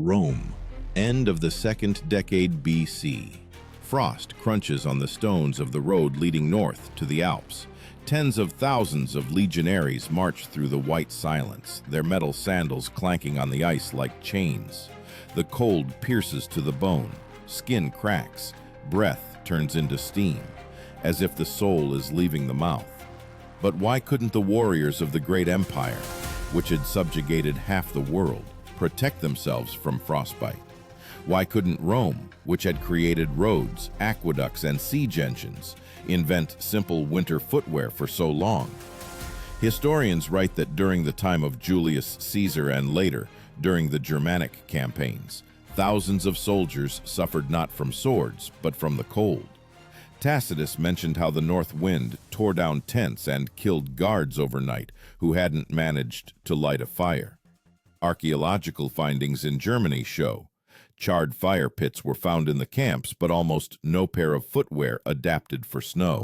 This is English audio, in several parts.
Rome, end of the second decade BC. Frost crunches on the stones of the road leading north to the Alps. Tens of thousands of legionaries march through the white silence, their metal sandals clanking on the ice like chains. The cold pierces to the bone, skin cracks, breath turns into steam, as if the soul is leaving the mouth. But why couldn't the warriors of the great empire, which had subjugated half the world, protect themselves from frostbite? Why couldn't Rome, which had created roads, aqueducts, and siege engines, invent simple winter footwear for so long? Historians write that during the time of Julius Caesar and later, during the Germanic campaigns, thousands of soldiers suffered not from swords, but from the cold. Tacitus mentioned how the north wind tore down tents and killed guards overnight who hadn't managed to light a fire. Archaeological findings in Germany show charred fire pits were found in the camps, but almost no pair of footwear adapted for snow.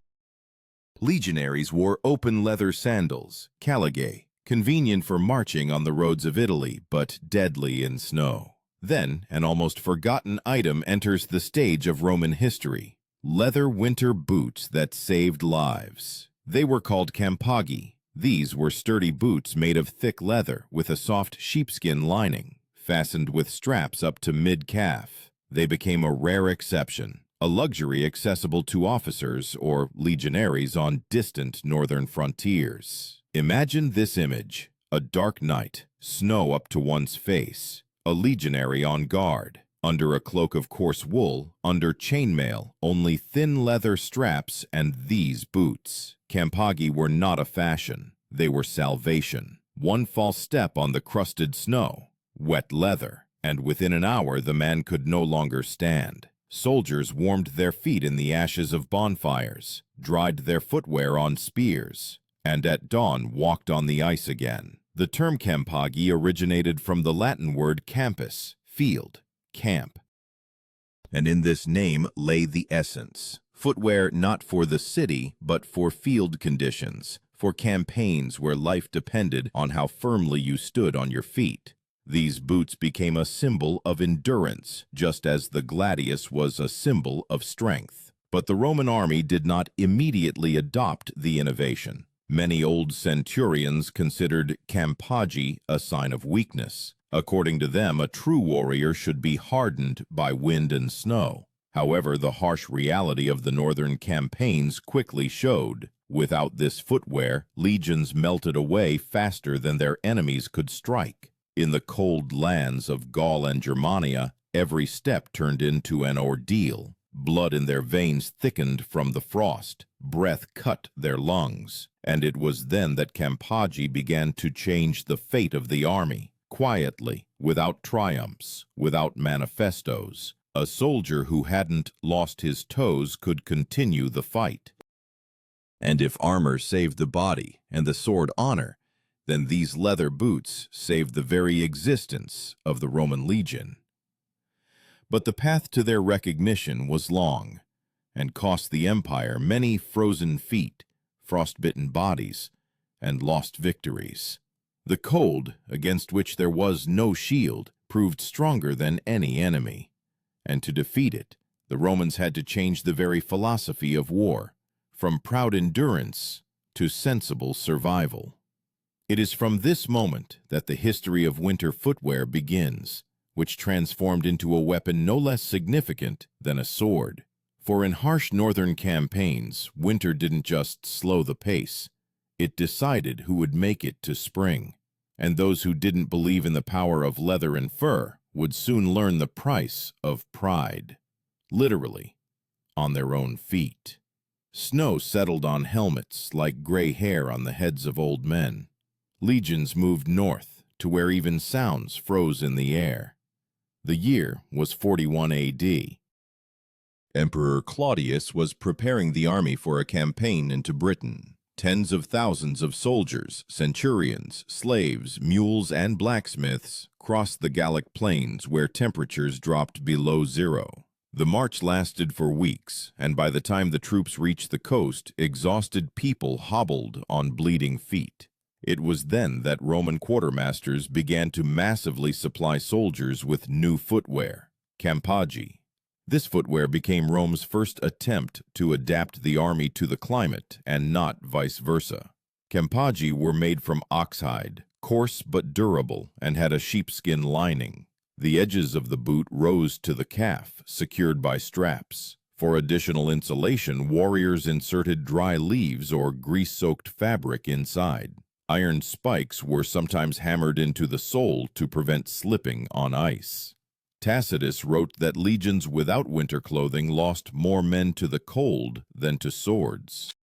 Legionaries wore open leather sandals, caligae, convenient for marching on the roads of Italy, but deadly in snow. Then, an almost forgotten item enters the stage of Roman history: leather winter boots that saved lives. They were called campaghi. These were sturdy boots made of thick leather with a soft sheepskin lining, fastened with straps up to mid-calf. They became a rare exception, a luxury accessible to officers or legionaries on distant northern frontiers. Imagine this image: a dark night, snow up to one's face, a legionary on guard, under a cloak of coarse wool, under chainmail, only thin leather straps, and these boots. Campaghi were not a fashion, they were salvation. One false step on the crusted snow, wet leather, and within an hour the man could no longer stand. Soldiers warmed their feet in the ashes of bonfires, dried their footwear on spears, and at dawn walked on the ice again. The term campaghi originated from the Latin word campus, field, camp. And in this name lay the essence. Footwear not for the city, but for field conditions, for campaigns where life depended on how firmly you stood on your feet. These boots became a symbol of endurance, just as the gladius was a symbol of strength. But the Roman army did not immediately adopt the innovation. Many old centurions considered campaghi a sign of weakness. According to them, a true warrior should be hardened by wind and snow. However, the harsh reality of the northern campaigns quickly showed. Without this footwear, legions melted away faster than their enemies could strike. In the cold lands of Gaul and Germania, every step turned into an ordeal. Blood in their veins thickened from the frost. Breath cut their lungs. And it was then that campaghi began to change the fate of the army. Quietly, without triumphs, without manifestos, a soldier who hadn't lost his toes could continue the fight. And if armor saved the body and the sword honor, then these leather boots saved the very existence of the Roman legion. But the path to their recognition was long, and cost the empire many frozen feet, frostbitten bodies, and lost victories. The cold, against which there was no shield, proved stronger than any enemy. And to defeat it, the Romans had to change the very philosophy of war, from proud endurance to sensible survival. It is from this moment that the history of winter footwear begins, which transformed into a weapon no less significant than a sword. For in harsh northern campaigns, winter didn't just slow the pace, it decided who would make it to spring. And those who didn't believe in the power of leather and fur would soon learn the price of pride, literally, on their own feet. Snow settled on helmets like gray hair on the heads of old men. Legions moved north to where even sounds froze in the air. The year was 41 AD. Emperor Claudius was preparing the army for a campaign into Britain. Tens of thousands of soldiers, centurions, slaves, mules, and blacksmiths crossed the Gallic plains where temperatures dropped below zero. The march lasted for weeks, and by the time the troops reached the coast, exhausted people hobbled on bleeding feet. It was then that Roman quartermasters began to massively supply soldiers with new footwear, campaggi. This footwear became Rome's first attempt to adapt the army to the climate and not vice versa. Campaggi were made from oxhide, coarse but durable, and had a sheepskin lining. The edges of the boot rose to the calf, secured by straps. For additional insulation, warriors inserted dry leaves or grease-soaked fabric inside. Iron spikes were sometimes hammered into the sole to prevent slipping on ice. Tacitus wrote that legions without winter clothing lost more men to the cold than to swords.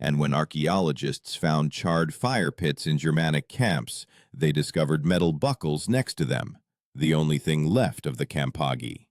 And when archaeologists found charred fire pits in Germanic camps, they discovered metal buckles next to them, the only thing left of the campaggi.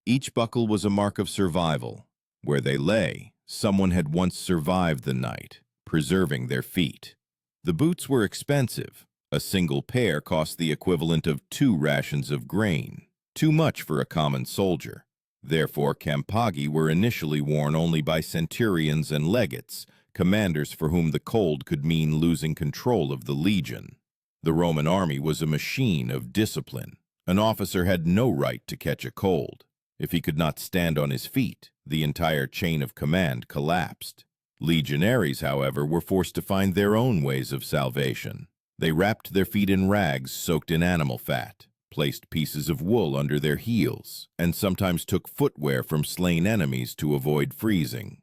Each buckle was a mark of survival. Where they lay, someone had once survived the night, preserving their feet. The boots were expensive. A single pair cost the equivalent of 2 rations of grain, too much for a common soldier. Therefore, campaggi were initially worn only by centurions and legates, commanders for whom the cold could mean losing control of the legion. The Roman army was a machine of discipline. An officer had no right to catch a cold. If he could not stand on his feet, the entire chain of command collapsed. Legionaries, however, were forced to find their own ways of salvation. They wrapped their feet in rags soaked in animal fat, placed pieces of wool under their heels, and sometimes took footwear from slain enemies to avoid freezing.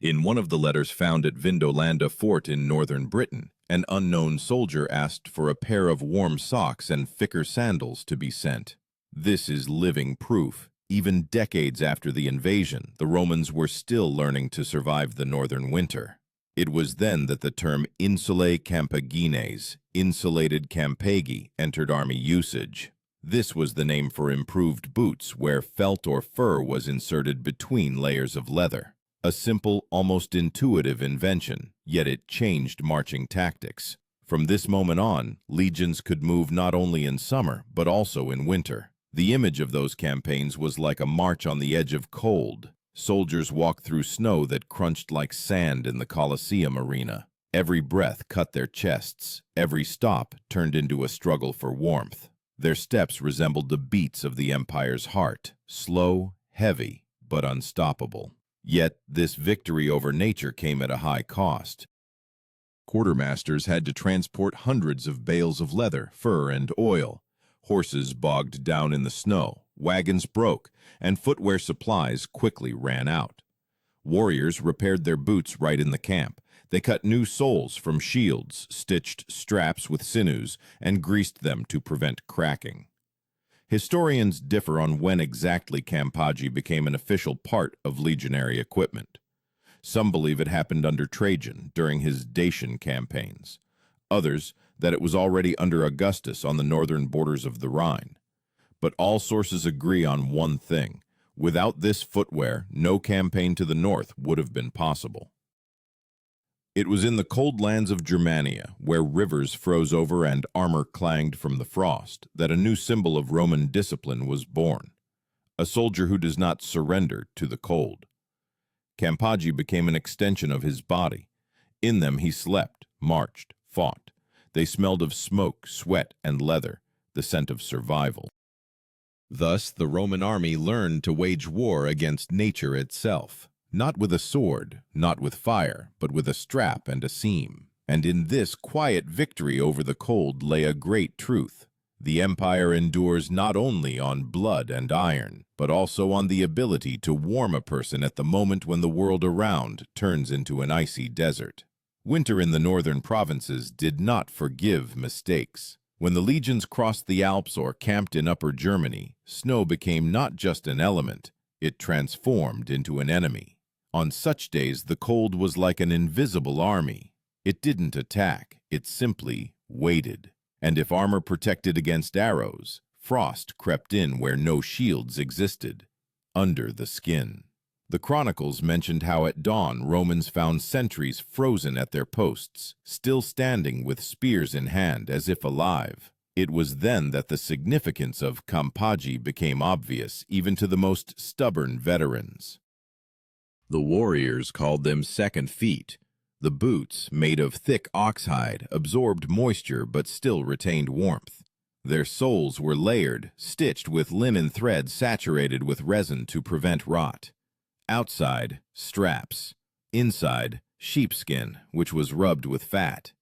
In one of the letters found at Vindolanda Fort in northern Britain, an unknown soldier asked for a pair of warm socks and thicker sandals to be sent. This is living proof. Even decades after the invasion, the Romans were still learning to survive the northern winter. It was then that the term insulae campagines, insulated campaggi, entered army usage. This was the name for improved boots where felt or fur was inserted between layers of leather. A simple, almost intuitive invention, yet it changed marching tactics. From this moment on, legions could move not only in summer, but also in winter. The image of those campaigns was like a march on the edge of cold. Soldiers walked through snow that crunched like sand in the Colosseum arena. Every breath cut their chests. Every stop turned into a struggle for warmth. Their steps resembled the beats of the empire's heart, slow, heavy, but unstoppable. Yet this victory over nature came at a high cost. Quartermasters had to transport hundreds of bales of leather, fur, and oil. Horses bogged down in the snow, wagons broke, and footwear supplies quickly ran out. Warriors repaired their boots right in the camp. They cut new soles from shields, stitched straps with sinews, and greased them to prevent cracking. Historians differ on when exactly campaggi became an official part of legionary equipment. Some believe it happened under Trajan during his Dacian campaigns. Others, that it was already under Augustus on the northern borders of the Rhine. But all sources agree on one thing. Without this footwear, no campaign to the north would have been possible. It was in the cold lands of Germania, where rivers froze over and armor clanged from the frost, that a new symbol of Roman discipline was born. A soldier who does not surrender to the cold. Campaggi became an extension of his body. In them he slept, marched, fought. They smelled of smoke, sweat, and leather, the scent of survival. Thus, the Roman army learned to wage war against nature itself, not with a sword, not with fire, but with a strap and a seam. And in this quiet victory over the cold lay a great truth. The empire endures not only on blood and iron, but also on the ability to warm a person at the moment when the world around turns into an icy desert. Winter in the northern provinces did not forgive mistakes. When the legions crossed the Alps or camped in Upper Germany, snow became not just an element, it transformed into an enemy. On such days, the cold was like an invisible army. It didn't attack, it simply waited. And if armor protected against arrows, frost crept in where no shields existed, under the skin. The chronicles mentioned how at dawn Romans found sentries frozen at their posts, still standing with spears in hand as if alive. It was then that the significance of campaggi became obvious even to the most stubborn veterans. The warriors called them second feet. The boots, made of thick oxhide, absorbed moisture but still retained warmth. Their soles were layered, stitched with linen thread saturated with resin to prevent rot. Outside, straps. Inside, sheepskin, which was rubbed with fat.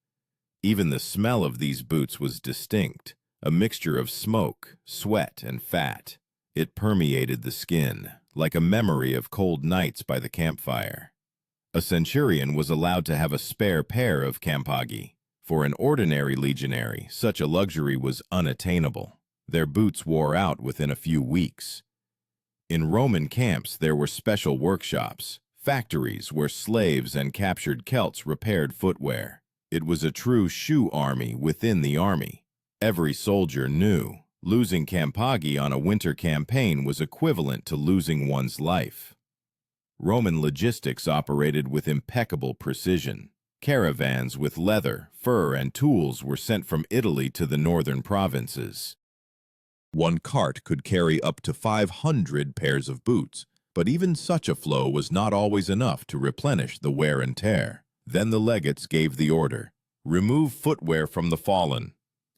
Even the smell of these boots was distinct, a mixture of smoke, sweat, and fat. It permeated the skin, like a memory of cold nights by the campfire. A centurion was allowed to have a spare pair of campaghi. For an ordinary legionary, such a luxury was unattainable. Their boots wore out within a few weeks. In Roman camps, there were special workshops, factories where slaves and captured Celts repaired footwear. It was a true shoe army within the army. Every soldier knew losing campaghi on a winter campaign was equivalent to losing one's life. Roman logistics operated with impeccable precision. Caravans with leather, fur, and tools were sent from Italy to the northern provinces. One cart could carry up to 500 pairs of boots, but even such a flow was not always enough to replenish the wear and tear. Then the legates gave the order, "Remove footwear from the fallen."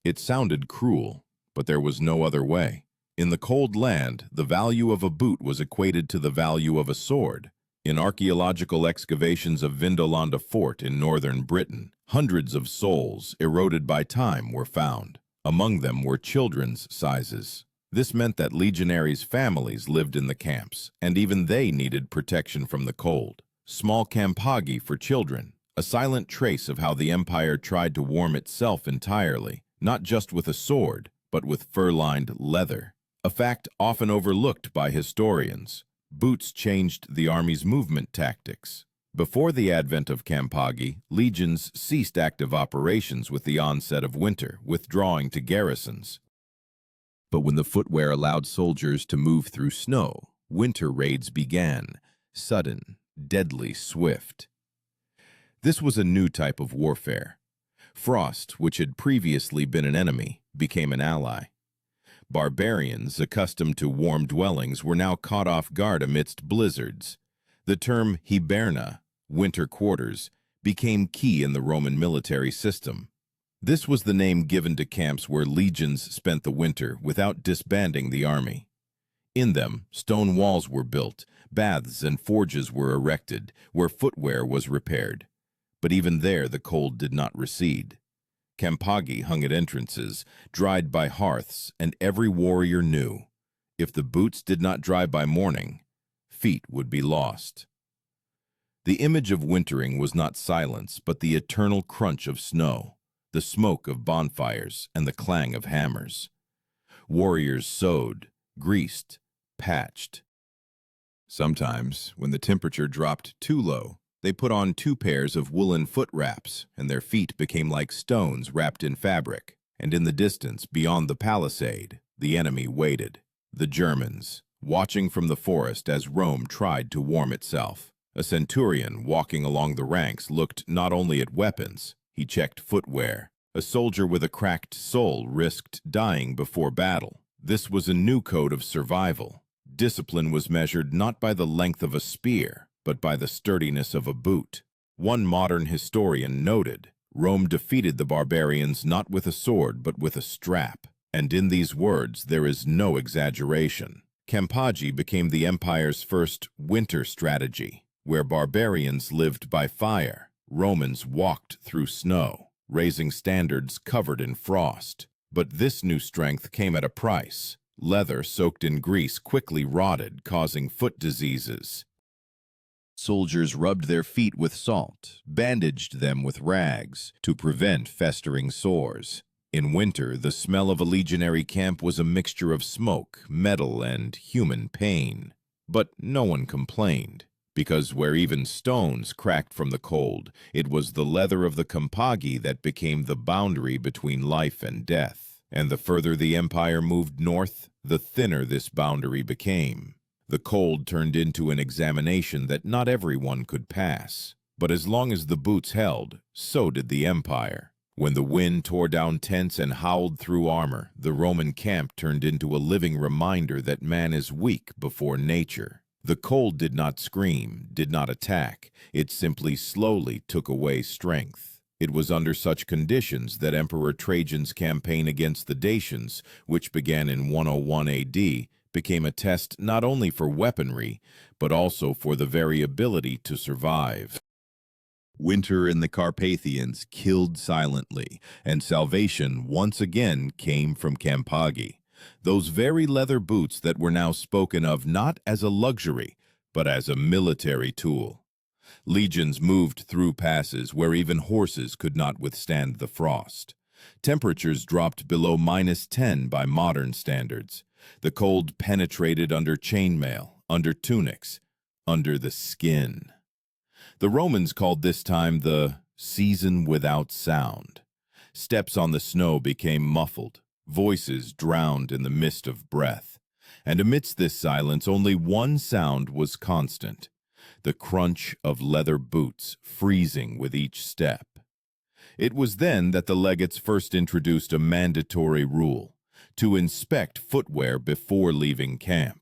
It sounded cruel, but there was no other way. In the cold land, the value of a boot was equated to the value of a sword. In archaeological excavations of Vindolanda Fort in northern Britain, hundreds of soles, eroded by time, were found. Among them were children's sizes. This meant that legionaries' families lived in the camps, and even they needed protection from the cold. Small campaghi for children, a silent trace of how the empire tried to warm itself entirely, not just with a sword, but with fur-lined leather. A fact often overlooked by historians. Boots changed the army's movement tactics. Before the advent of campaghi, legions ceased active operations with the onset of winter, withdrawing to garrisons. But when the footwear allowed soldiers to move through snow, winter raids began, sudden, deadly swift. This was a new type of warfare. Frost, which had previously been an enemy, became an ally. Barbarians, accustomed to warm dwellings, were now caught off guard amidst blizzards. The term hiberna, winter quarters, became key in the Roman military system. This was the name given to camps where legions spent the winter without disbanding the army. In them, stone walls were built, baths and forges were erected, where footwear was repaired. But even there the cold did not recede. Campaghi hung at entrances, dried by hearths, and every warrior knew, if the boots did not dry by morning, feet would be lost. The image of wintering was not silence, but the eternal crunch of snow, the smoke of bonfires, and the clang of hammers. Warriors sewed, greased, patched. Sometimes, when the temperature dropped too low, they put on 2 pairs of woolen foot wraps, and their feet became like stones wrapped in fabric. And in the distance, beyond the palisade, the enemy waited. The Germans, watching from the forest as Rome tried to warm itself. A centurion walking along the ranks looked not only at weapons, he checked footwear. A soldier with a cracked sole risked dying before battle. This was a new code of survival. Discipline was measured not by the length of a spear, but by the sturdiness of a boot. One modern historian noted, Rome defeated the barbarians not with a sword but with a strap. And in these words there is no exaggeration. Campaghi became the empire's first winter strategy, where barbarians lived by fire. Romans walked through snow, raising standards covered in frost. But this new strength came at a price. Leather soaked in grease quickly rotted, causing foot diseases. Soldiers rubbed their feet with salt, bandaged them with rags to prevent festering sores. In winter, the smell of a legionary camp was a mixture of smoke, metal, and human pain. But no one complained, because where even stones cracked from the cold, it was the leather of the campaghi that became the boundary between life and death. And the further the empire moved north, the thinner this boundary became. The cold turned into an examination that not everyone could pass. But as long as the boots held, so did the empire. When the wind tore down tents and howled through armor, the Roman camp turned into a living reminder that man is weak before nature. The cold did not scream, did not attack. It simply slowly took away strength. It was under such conditions that Emperor Trajan's campaign against the Dacians, which began in 101 AD, became a test not only for weaponry, but also for the very ability to survive. Winter in the Carpathians killed silently, and salvation once again came from Campagi. Those very leather boots that were now spoken of not as a luxury, but as a military tool. Legions moved through passes where even horses could not withstand the frost. Temperatures dropped below -10 by modern standards. The cold penetrated under chainmail, under tunics, under the skin. The Romans called this time the season without sound. Steps on the snow became muffled, voices drowned in the mist of breath. And amidst this silence, only one sound was constant: the crunch of leather boots freezing with each step. It was then that the legates first introduced a mandatory rule: to inspect footwear before leaving camp.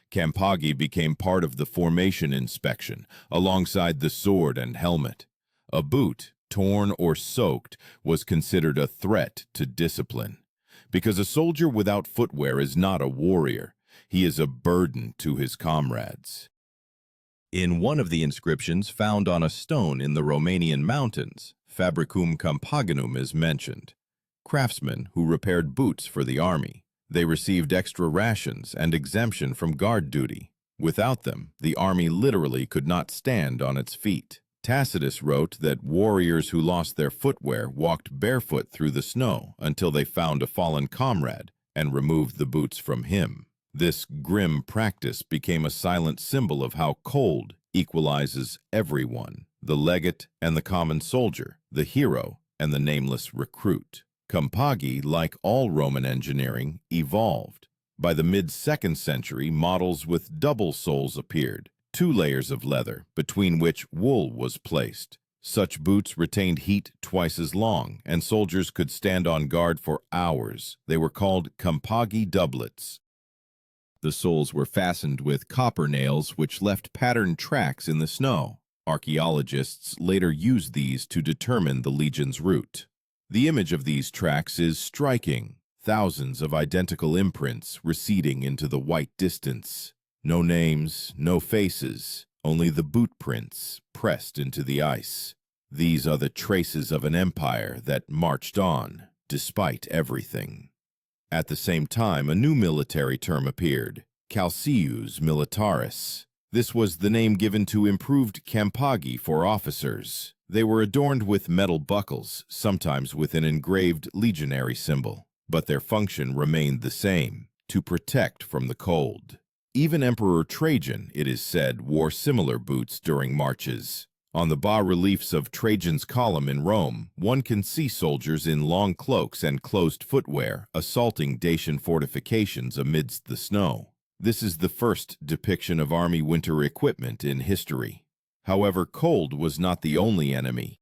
Campagi became part of the formation inspection, alongside the sword and helmet. A boot, torn or soaked, was considered a threat to discipline. Because a soldier without footwear is not a warrior, he is a burden to his comrades. In one of the inscriptions found on a stone in the Romanian mountains, Fabricum Campaginum is mentioned. Craftsmen who repaired boots for the army. They received extra rations and exemption from guard duty. Without them, the army literally could not stand on its feet. Tacitus wrote that warriors who lost their footwear walked barefoot through the snow until they found a fallen comrade and removed the boots from him. This grim practice became a silent symbol of how cold equalizes everyone: the legate and the common soldier, the hero and the nameless recruit. Campagi, like all Roman engineering, evolved. By the mid-2nd century, models with double soles appeared, 2 layers of leather, between which wool was placed. Such boots retained heat twice as long, and soldiers could stand on guard for hours. They were called Campagi doublets. The soles were fastened with copper nails which left patterned tracks in the snow. Archaeologists later used these to determine the legion's route. The image of these tracks is striking: thousands of identical imprints receding into the white distance. No names, no faces, only the boot prints pressed into the ice. These are the traces of an empire that marched on, despite everything. At the same time, a new military term appeared: calceus militaris. This was the name given to improved campagi for officers. They were adorned with metal buckles, sometimes with an engraved legionary symbol, but their function remained the same: to protect from the cold. Even Emperor Trajan, it is said, wore similar boots during marches. On the bas-reliefs of Trajan's column in Rome, one can see soldiers in long cloaks and closed footwear assaulting Dacian fortifications amidst the snow. This is the first depiction of army winter equipment in history. However, cold was not the only enemy.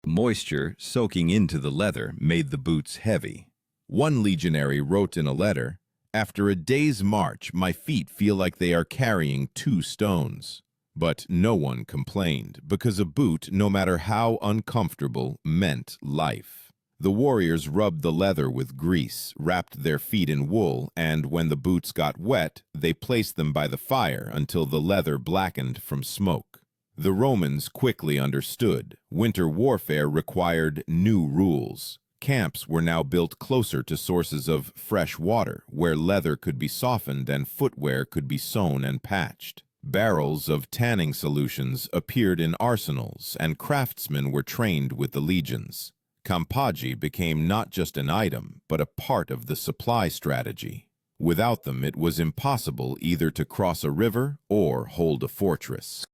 Moisture soaking into the leather made the boots heavy. One legionary wrote in a letter, "After a day's march, my feet feel like they are carrying 2 stones." But no one complained, because a boot, no matter how uncomfortable, meant life. The warriors rubbed the leather with grease, wrapped their feet in wool, and when the boots got wet, they placed them by the fire until the leather blackened from smoke. The Romans quickly understood. Winter warfare required new rules. Camps were now built closer to sources of fresh water, where leather could be softened and footwear could be sewn and patched. Barrels of tanning solutions appeared in arsenals, and craftsmen were trained with the legions. Campagi became not just an item, but a part of the supply strategy. Without them, it was impossible either to cross a river or hold a fortress.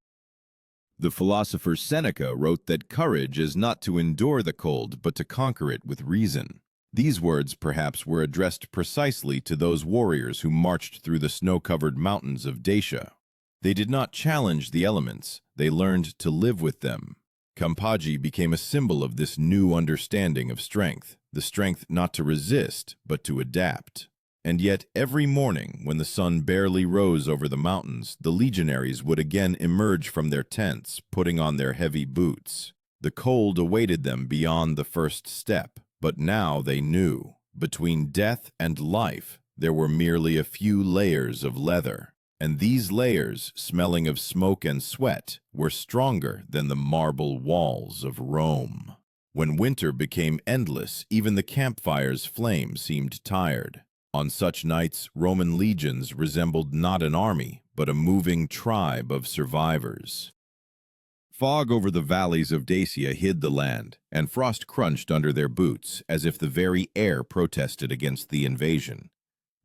The philosopher Seneca wrote that courage is not to endure the cold, but to conquer it with reason. These words, perhaps, were addressed precisely to those warriors who marched through the snow-covered mountains of Dacia. They did not challenge the elements, they learned to live with them. Campagi became a symbol of this new understanding of strength, the strength not to resist, but to adapt. And yet every morning, when the sun barely rose over the mountains, the legionaries would again emerge from their tents, putting on their heavy boots. The cold awaited them beyond the first step, but now they knew. Between death and life, there were merely a few layers of leather. And these layers, smelling of smoke and sweat, were stronger than the marble walls of Rome. When winter became endless, even the campfire's flame seemed tired. On such nights, Roman legions resembled not an army, but a moving tribe of survivors. Fog over the valleys of Dacia hid the land, and frost crunched under their boots, as if the very air protested against the invasion.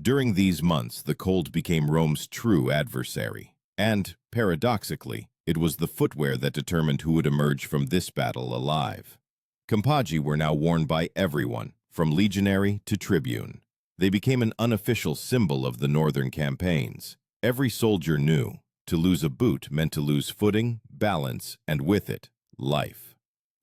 During these months, the cold became Rome's true adversary. And, paradoxically, it was the footwear that determined who would emerge from this battle alive. Campaggi were now worn by everyone, from legionary to tribune. They became an unofficial symbol of the northern campaigns. Every soldier knew to lose a boot meant to lose footing, balance, and with it, life.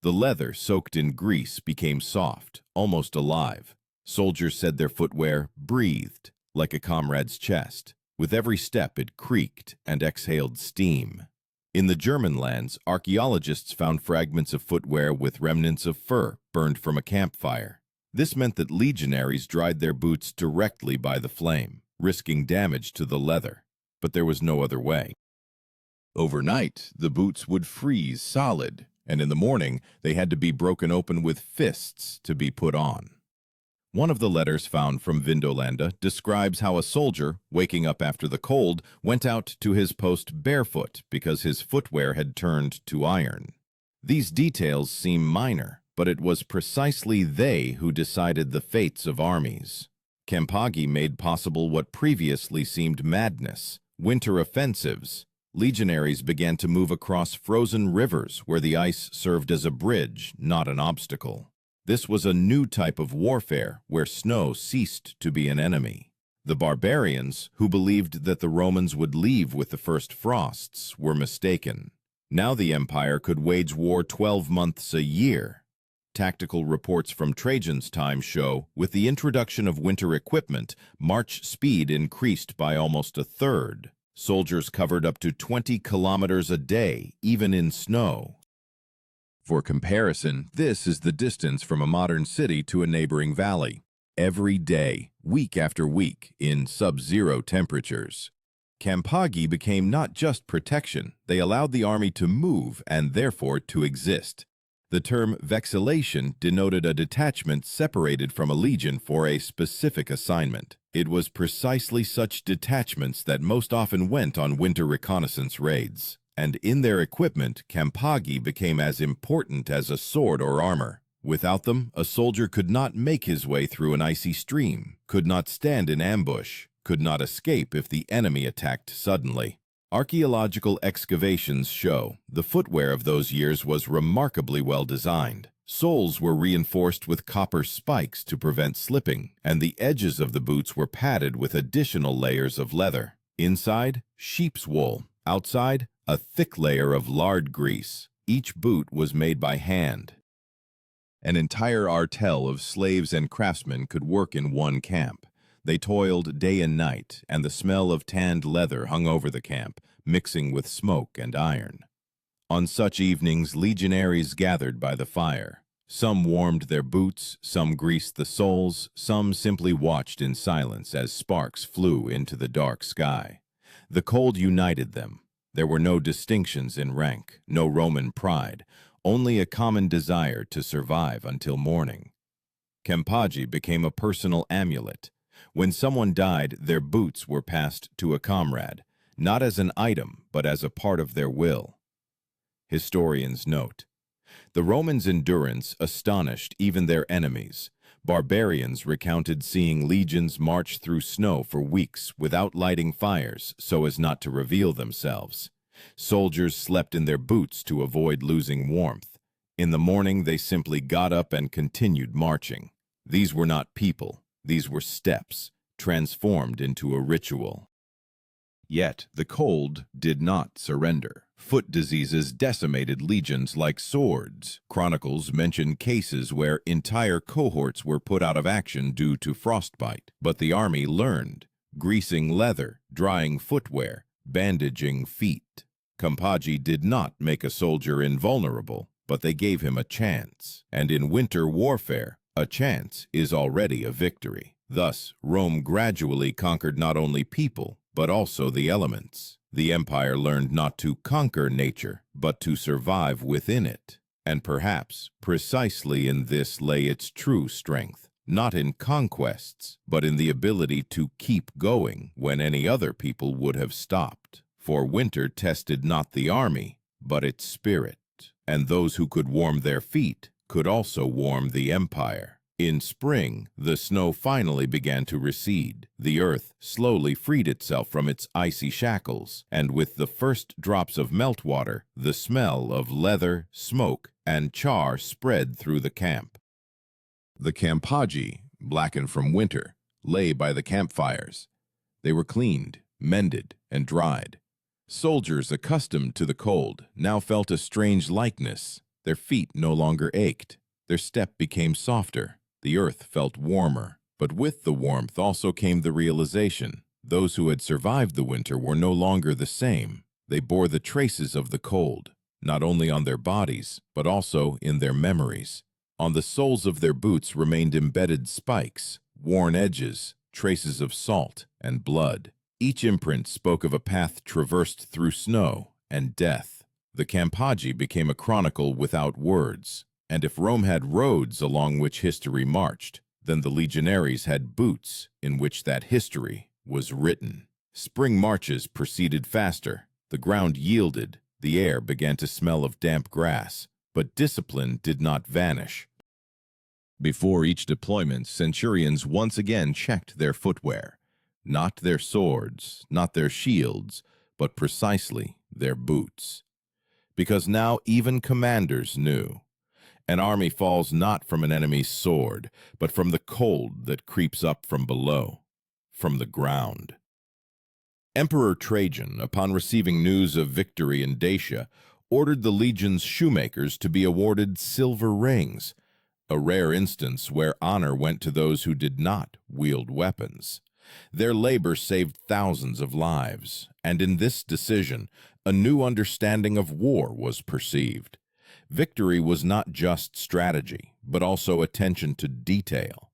The leather soaked in grease became soft, almost alive. Soldiers said their footwear breathed like a comrade's chest. With every step it creaked and exhaled steam. In the German lands, archaeologists found fragments of footwear with remnants of fur burned from a campfire. This meant that legionaries dried their boots directly by the flame, risking damage to the leather. But there was no other way. Overnight, the boots would freeze solid, and in the morning they had to be broken open with fists to be put on. One of the letters found from Vindolanda describes how a soldier, waking up after the cold, went out to his post barefoot because his footwear had turned to iron. These details seem minor, but it was precisely they who decided the fates of armies. Campaggi made possible what previously seemed madness: winter offensives. Legionaries began to move across frozen rivers where the ice served as a bridge, not an obstacle. This was a new type of warfare where snow ceased to be an enemy. The barbarians, who believed that the Romans would leave with the first frosts, were mistaken. Now the empire could wage war 12 months a year. Tactical reports from Trajan's time show, with the introduction of winter equipment, march speed increased by almost a third. Soldiers covered up to 20 kilometers a day, even in snow. For comparison, this is the distance from a modern city to a neighboring valley. Every day, week after week, in sub-zero temperatures. Campaggi became not just protection, they allowed the army to move and therefore to exist. The term vexillation denoted a detachment separated from a legion for a specific assignment. It was precisely such detachments that most often went on winter reconnaissance raids. And in their equipment, Campaggi became as important as a sword or armor. Without them, a soldier could not make his way through an icy stream, could not stand in ambush, could not escape if the enemy attacked suddenly. Archaeological excavations show the footwear of those years was remarkably well designed. Soles were reinforced with copper spikes to prevent slipping, and the edges of the boots were padded with additional layers of leather. Inside, sheep's wool. Outside, a thick layer of lard grease. Each boot was made by hand. An entire artel of slaves and craftsmen could work in one camp. They toiled day and night, and the smell of tanned leather hung over the camp, mixing with smoke and iron. On such evenings, legionaries gathered by the fire. Some warmed their boots, some greased the soles, some simply watched in silence as sparks flew into the dark sky. The cold united them. There were no distinctions in rank, no Roman pride, only a common desire to survive until morning. Campaggi became a personal amulet. When someone died, their boots were passed to a comrade, not as an item, but as a part of their will. Historians note, the Romans' endurance astonished even their enemies. Barbarians recounted seeing legions march through snow for weeks without lighting fires so as not to reveal themselves. Soldiers slept in their boots to avoid losing warmth. In the morning, they simply got up and continued marching. These were not people. These were steps, transformed into a ritual. Yet the cold did not surrender. Foot diseases decimated legions like swords. Chronicles mention cases where entire cohorts were put out of action due to frostbite. But the army learned: greasing leather, drying footwear, bandaging feet. Campaggi did not make a soldier invulnerable, but they gave him a chance. And in winter warfare, a chance is already a victory. Thus, Rome gradually conquered not only people, but also the elements. The empire learned not to conquer nature, but to survive within it. And perhaps, precisely in this lay its true strength, not in conquests, but in the ability to keep going when any other people would have stopped. For winter tested not the army, but its spirit. And those who could warm their feet could also warm the empire. In spring, the snow finally began to recede. The earth slowly freed itself from its icy shackles, and with the first drops of meltwater, the smell of leather, smoke, and char spread through the camp. The Campaggi, blackened from winter, lay by the campfires. They were cleaned, mended, and dried. Soldiers accustomed to the cold now felt a strange likeness. Their feet no longer ached. Their step became softer. The earth felt warmer, but with the warmth also came the realization: those who had survived the winter were no longer the same. They bore the traces of the cold, not only on their bodies, but also in their memories. On the soles of their boots remained embedded spikes, worn edges, traces of salt and blood. Each imprint spoke of a path traversed through snow and death. The Campaggi became a chronicle without words. And if Rome had roads along which history marched, then the legionaries had boots in which that history was written. Spring marches proceeded faster. The ground yielded. The air began to smell of damp grass. But discipline did not vanish. Before each deployment, centurions once again checked their footwear. Not their swords, not their shields, but precisely their boots. Because now even commanders knew: an army falls not from an enemy's sword, but from the cold that creeps up from below, from the ground. Emperor Trajan, upon receiving news of victory in Dacia, ordered the legion's shoemakers to be awarded silver rings, a rare instance where honor went to those who did not wield weapons. Their labor saved thousands of lives, and in this decision, a new understanding of war was perceived. Victory was not just strategy, but also attention to detail.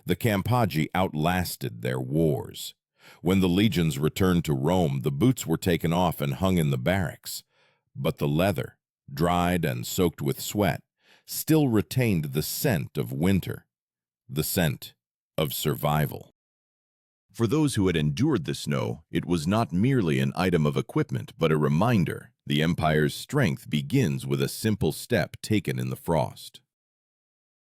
The Campaggi outlasted their wars. When the legions returned to Rome, the boots were taken off and hung in the barracks. But the leather, dried and soaked with sweat, still retained the scent of winter, the scent of survival. For those who had endured the snow, it was not merely an item of equipment, but a reminder: the empire's strength begins with a simple step taken in the frost.